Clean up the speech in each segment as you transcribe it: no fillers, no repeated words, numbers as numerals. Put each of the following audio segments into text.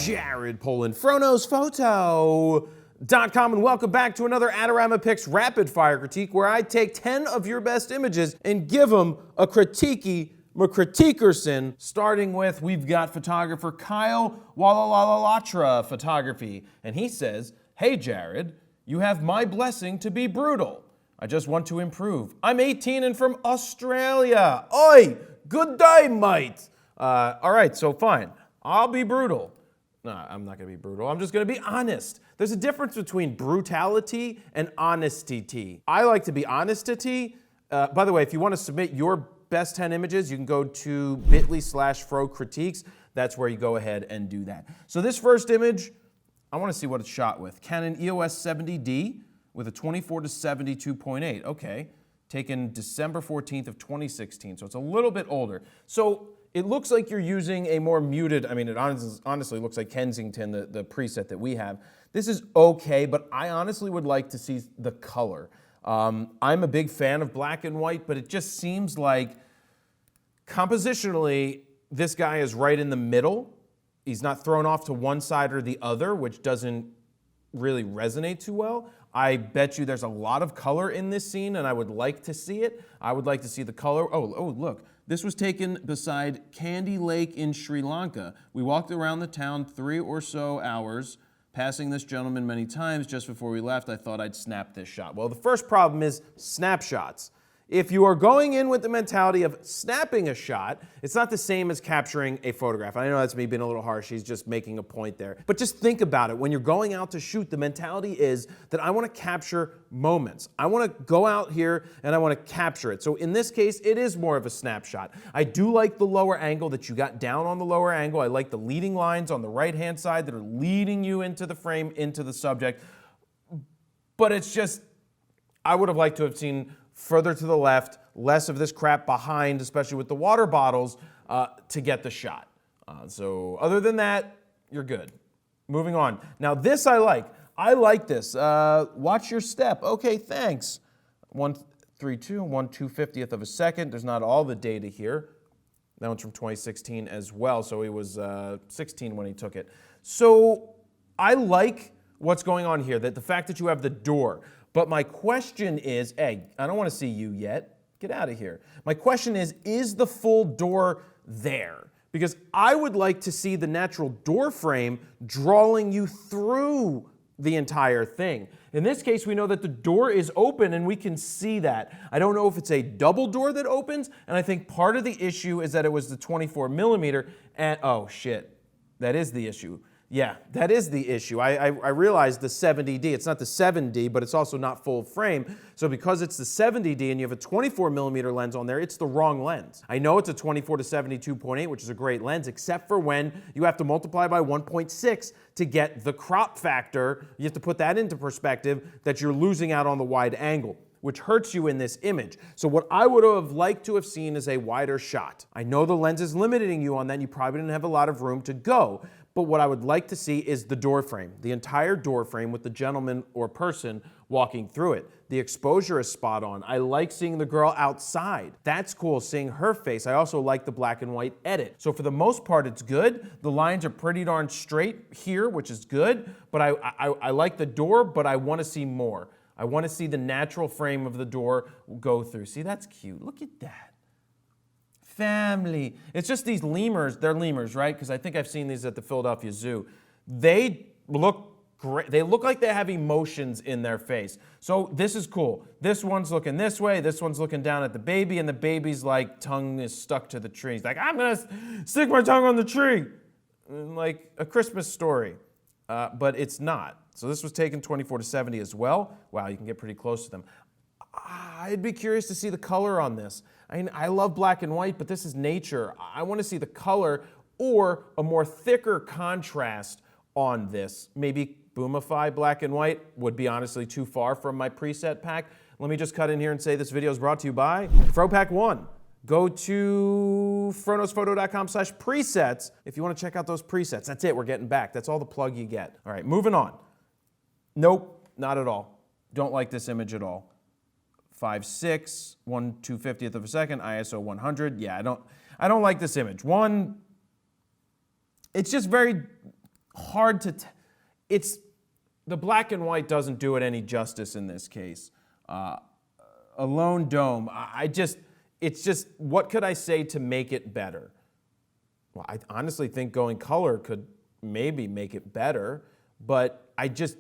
Jared Polin, FroKnowsPhoto.com, and welcome back to another Adorama Picks Rapid Fire Critique, where I take 10 of your best images and give them a critiquerson. Starting with, we've got photographer Kyle Walalatra Photography, and he says, "Hey Jared, you have my blessing to be brutal. I just want to improve. I'm 18 and from Australia. Oi, good day, mate." All right, so fine. I'll be brutal. No, I'm not going to be brutal. I'm just going to be honest. There's a difference between brutality and honesty. I like to be honest-ty. By the way, if you want to submit your best 10 images, you can go to bit.ly/FroCritiques. That's where you go ahead and do that. So this first image, I want to see what it's shot with. Canon EOS 70D with a 24-72.8. Okay, taken December 14th of 2016, so it's a little bit older. So it looks like you're using a more muted, I mean, it honestly looks like Kensington, the preset that we have. This is okay, but I honestly would like to see the color. I'm a big fan of black and white, but it just seems like compositionally, this guy is right in the middle. He's not thrown off to one side or the other, which doesn't really resonate too well. I bet you there's a lot of color in this scene, and I would like to see it. I would like to see the color. Oh, look. This was taken beside Candy Lake in Sri Lanka. We walked around the town 3 or so hours, passing this gentleman many times. Just before we left, I thought I'd snap this shot. Well, the first problem is snapshots. If you are going in with the mentality of snapping a shot, it's not the same as capturing a photograph. I know that's me being a little harsh. He's just making a point there. But just think about it. When you're going out to shoot, the mentality is that I want to capture moments. I want to go out here and I want to capture it. So in this case, it is more of a snapshot. I do like the lower angle that you got down on the lower angle. I like the leading lines on the right-hand side that are leading you into the frame, into the subject. But it's just, I would have liked to have seen further to the left, less of this crap behind, especially with the water bottles, to get the shot. So other than that, you're good. Moving on. Now this I like. I like this. Watch your step. Okay, thanks. 132 and 1/250th of a second. There's not all the data here. That one's from 2016 as well, so he was 16 when he took it. So I like what's going on here, that the fact that you have the door. But my question is, hey, I don't want to see you yet. Get out of here. My question is the full door there? Because I would like to see the natural door frame drawing you through the entire thing. In this case, we know that the door is open and we can see that. I don't know if it's a double door that opens, and I think part of the issue is that it was the 24mm, and oh shit, that is the issue. Yeah, that is the issue. I realized the 70D, it's not the 7D, but it's also not full frame. So because it's the 70D and you have a 24mm lens on there, it's the wrong lens. I know it's a 24-72.8, which is a great lens, except for when you have to multiply by 1.6 to get the crop factor. You have to put that into perspective that you're losing out on the wide angle, which hurts you in this image. So what I would have liked to have seen is a wider shot. I know the lens is limiting you on that, and you probably didn't have a lot of room to go. But what I would like to see is the door frame, the entire door frame with the gentleman or person walking through it. The exposure is spot on. I like seeing the girl outside. That's cool, seeing her face. I also like the black and white edit. So for the most part, it's good. The lines are pretty darn straight here, which is good. But I like the door, but I want to see more. I want to see the natural frame of the door go through. See, that's cute. Look at that. Family. It's just these lemurs. They're lemurs, right? Because I think I've seen these at the Philadelphia Zoo. They look great. They look like they have emotions in their face. So this is cool. This one's looking this way. This one's looking down at the baby, and the baby's like tongue is stuck to the tree. He's like, I'm gonna stick my tongue on the tree, like A Christmas Story, but it's not. So this was taken 24-70 as well. Wow, you can get pretty close to them. I'd be curious to see the color on this. I mean, I love black and white, but this is nature. I want to see the color or a more thicker contrast on this. Maybe boomify black and white would be honestly too far from my preset pack. Let me just cut in here and say this video is brought to you by FroPack 1. Go to FroKnowsPhoto.com/presets if you want to check out those presets. That's it, we're getting back. That's all the plug you get. All right, moving on. Nope, not at all. Don't like this image at all. 5.6, 1/250th of a second, ISO 100. Yeah, I don't like this image. One, it's just very hard to, it's, the black and white doesn't do it any justice in this case. A lone dome, it's just, what could I say to make it better? Well, I honestly think going color could maybe make it better, but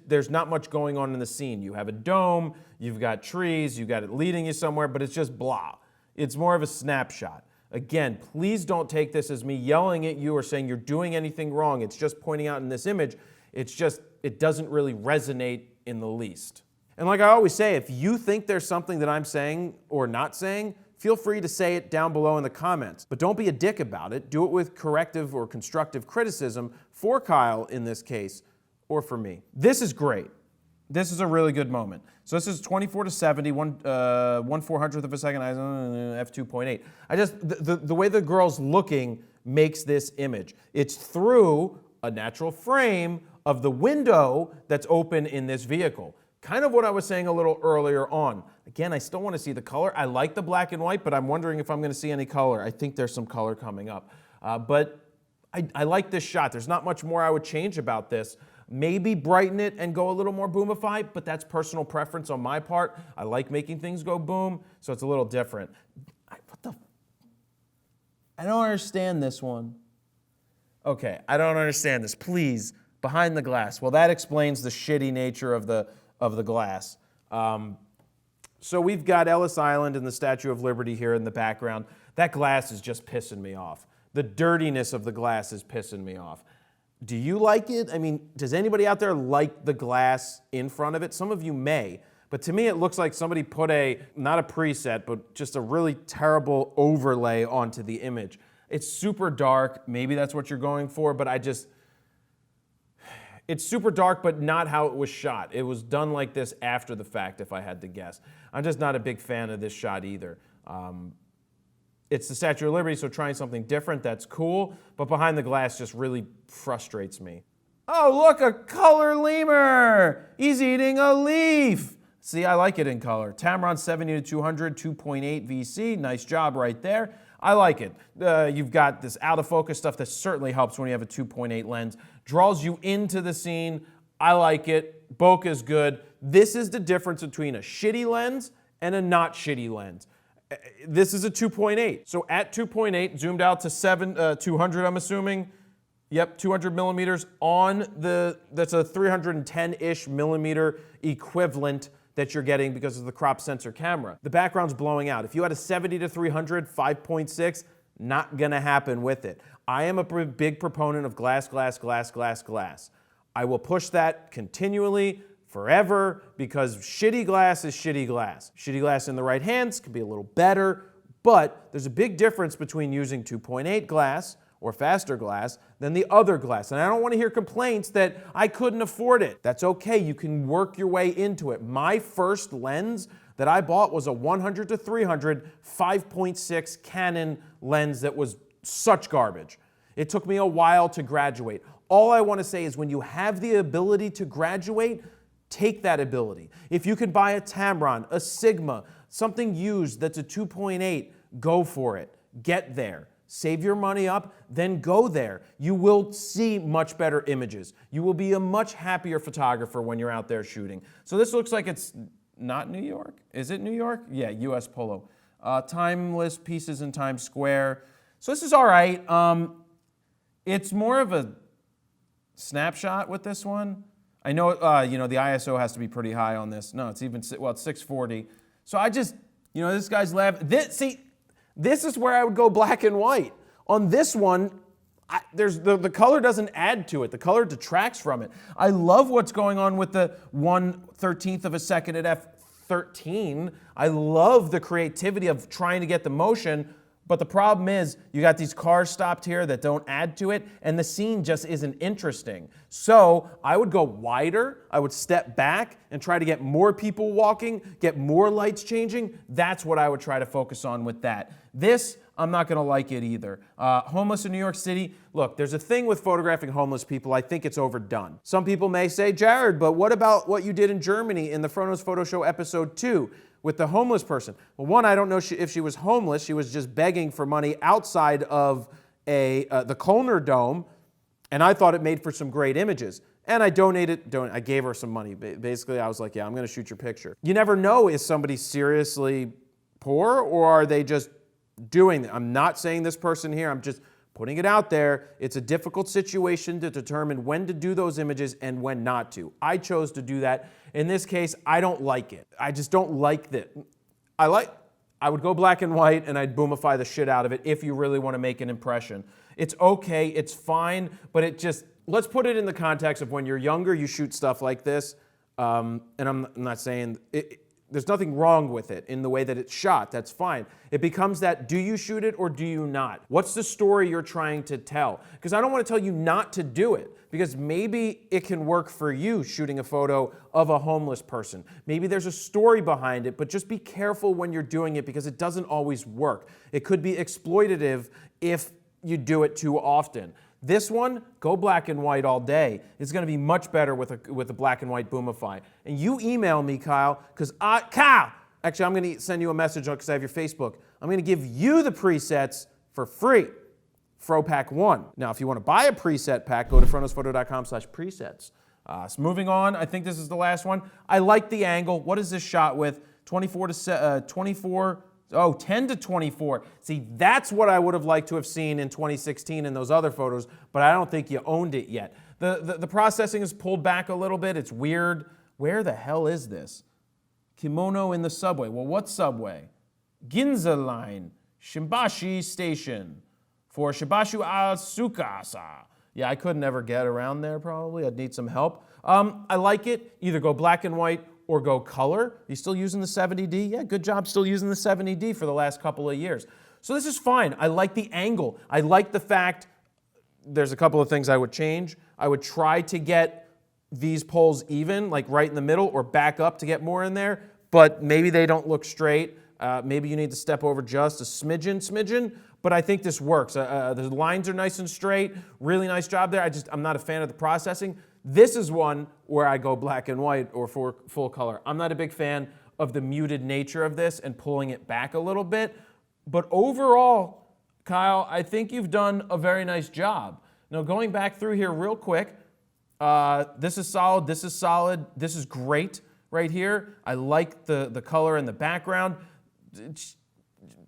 there's not much going on in the scene. You have a dome, you've got trees, you've got it leading you somewhere, but it's just blah. It's more of a snapshot. Again, please don't take this as me yelling at you or saying you're doing anything wrong. It's just pointing out in this image, it doesn't really resonate in the least. And like I always say, if you think there's something that I'm saying or not saying, feel free to say it down below in the comments. But don't be a dick about it. Do it with corrective or constructive criticism for Kyle in this case, or for me. This is great. This is a really good moment. So this is 24 to 70, 1/400th of a second, f2.8. The way the girl's looking makes this image. It's through a natural frame of the window that's open in this vehicle. Kind of what I was saying a little earlier on. Again, I still want to see the color. I like the black and white, but I'm wondering if I'm going to see any color. I think there's some color coming up. But I like this shot. There's not much more I would change about this. Maybe brighten it and go a little more boomify, but that's personal preference on my part. I like making things go boom, so it's a little different. I don't understand this one. Okay, I don't understand this. Please, behind the glass. Well, that explains the shitty nature of the glass. So we've got Ellis Island and the Statue of Liberty here in the background. That glass is just pissing me off. The dirtiness of the glass is pissing me off. Do you like it? I mean, does anybody out there like the glass in front of it? Some of you may, but to me it looks like somebody put not a preset, but just a really terrible overlay onto the image. It's super dark. Maybe that's what you're going for, but it's super dark, but not how it was shot. It was done like this after the fact, if I had to guess. I'm just not a big fan of this shot either. It's the Statue of Liberty, so trying something different, that's cool, but behind the glass just really frustrates me. Oh, look, a color lemur! He's eating a leaf! See, I like it in color. Tamron 70 to 200, 2.8 VC, nice job right there. I like it. You've got this out of focus stuff that certainly helps when you have a 2.8 lens. Draws you into the scene. I like it. Bokeh's good. This is the difference between a shitty lens and a not shitty lens. This is a 2.8. So at 2.8, zoomed out to 200, I'm assuming. Yep, 200 millimeters on that's a 310-ish millimeter equivalent that you're getting because of the crop sensor camera. The background's blowing out. If you had a 70 to 300, 5.6, not gonna happen with it. I am a big proponent of glass, glass, glass, glass, glass. I will push that continually, forever, because shitty glass is shitty glass. Shitty glass in the right hands can be a little better, but there's a big difference between using 2.8 glass or faster glass than the other glass. And I don't want to hear complaints that I couldn't afford it. That's okay, you can work your way into it. My first lens that I bought was a 100 to 300 5.6 Canon lens that was such garbage. It took me a while to graduate. All I want to say is when you have the ability to graduate, take that ability. If you can buy a Tamron, a Sigma, something used that's a 2.8, go for it. Get there. Save your money up, then go there. You will see much better images. You will be a much happier photographer when you're out there shooting. So this looks like it's not New York. Is it New York? Yeah, US Polo. Timeless pieces in Times Square. So this is all right. It's more of a snapshot with this one. I know, the ISO has to be pretty high on this. No, it's even, well, it's 640. So I just, this guy's laughing. This is where I would go black and white. On this one, the color doesn't add to it. The color detracts from it. I love what's going on with the 1/13th of a second at f13. I love the creativity of trying to get the motion, but the problem is you got these cars stopped here that don't add to it, and the scene just isn't interesting. So I would go wider, I would step back and try to get more people walking, get more lights changing. That's what I would try to focus on with that. This, I'm not gonna like it either. Homeless in New York City, look, there's a thing with photographing homeless people, I think it's overdone. Some people may say, Jared, but what about what you did in Germany in the FroKnowsPhoto Show episode 2? With the homeless person. Well, one, I don't know if she was homeless. She was just begging for money outside of the Kölner Dome. And I thought it made for some great images. And I I gave her some money. Basically, I was like, yeah, I'm going to shoot your picture. You never know, is somebody seriously poor or are they just doing it? I'm not saying this person here. I'm just putting it out there. It's a difficult situation to determine when to do those images and when not to. I chose to do that. In this case, I don't like it. I just don't like that. I would go black and white and I'd boomify the shit out of it if you really want to make an impression. It's okay, it's fine, but let's put it in the context of when you're younger, you shoot stuff like this, and I'm not saying, there's nothing wrong with it in the way that it's shot, that's fine. It becomes that, do you shoot it or do you not? What's the story you're trying to tell? Because I don't want to tell you not to do it, because maybe it can work for you shooting a photo of a homeless person. Maybe there's a story behind it, but just be careful when you're doing it because it doesn't always work. It could be exploitative if you do it too often. This one, go black and white all day. It's going to be much better with a black and white boomify. And you email me, Kyle, because Kyle, actually, I'm going to send you a message because I have your Facebook. I'm going to give you the presets for free. FroPack 1. Now, if you want to buy a preset pack, go to FroKnowsPhoto.com/presets. So moving on, I think this is the last one. I like the angle. What is this shot with? 10 to 24. See, that's what I would have liked to have seen in 2016 in those other photos, but I don't think you owned it yet. The processing is pulled back a little bit. It's weird. Where the hell is this? Kimono in the subway. Well, what subway? Ginza Line, Shimbashi Station for Shibashu Asukasa. Yeah, I could never get around there probably. I'd need some help. I like it. Either go black and white or go color. You still using the 70D? Yeah, good job still using the 70D for the last couple of years. So this is fine. I like the angle. I like the fact, there's a couple of things I would change. I would try to get these poles even, like right in the middle, or back up to get more in there, but maybe they don't look straight. Maybe you need to step over just a smidgen, but I think this works. The lines are nice and straight. Really nice job there. I'm not a fan of the processing. This is one where I go black and white or for full color. I'm not a big fan of the muted nature of this and pulling it back a little bit. But overall, Kyle, I think you've done a very nice job. Now, going back through here real quick, this is solid, this is great right here. I like the color and the background.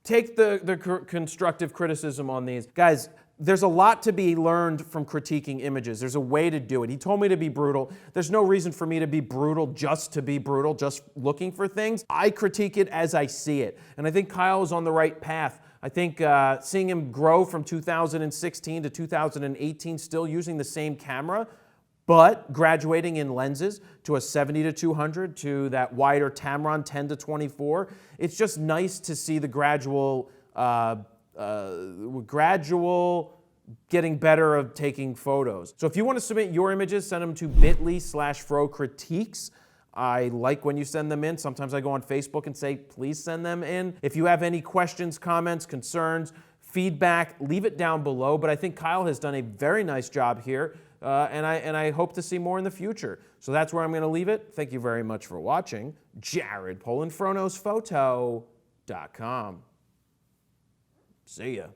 Take the constructive criticism on these. Guys, there's a lot to be learned from critiquing images. There's a way to do it. He told me to be brutal. There's no reason for me to be brutal just to be brutal, just looking for things. I critique it as I see it. And I think Kyle is on the right path. I think seeing him grow from 2016 to 2018, still using the same camera, but graduating in lenses to a 70 to 200 to that wider Tamron 10 to 24. It's just nice to see the gradual getting better of taking photos. So if you want to submit your images, send them to bit.ly/FroCritiques. I like when you send them in. Sometimes I go on Facebook and say, please send them in. If you have any questions, comments, concerns, feedback, leave it down below. But I think Kyle has done a very nice job here, and I hope to see more in the future. So that's where I'm going to leave it. Thank you very much for watching. Jared, Polin, FroKnowsPhoto.com. See ya.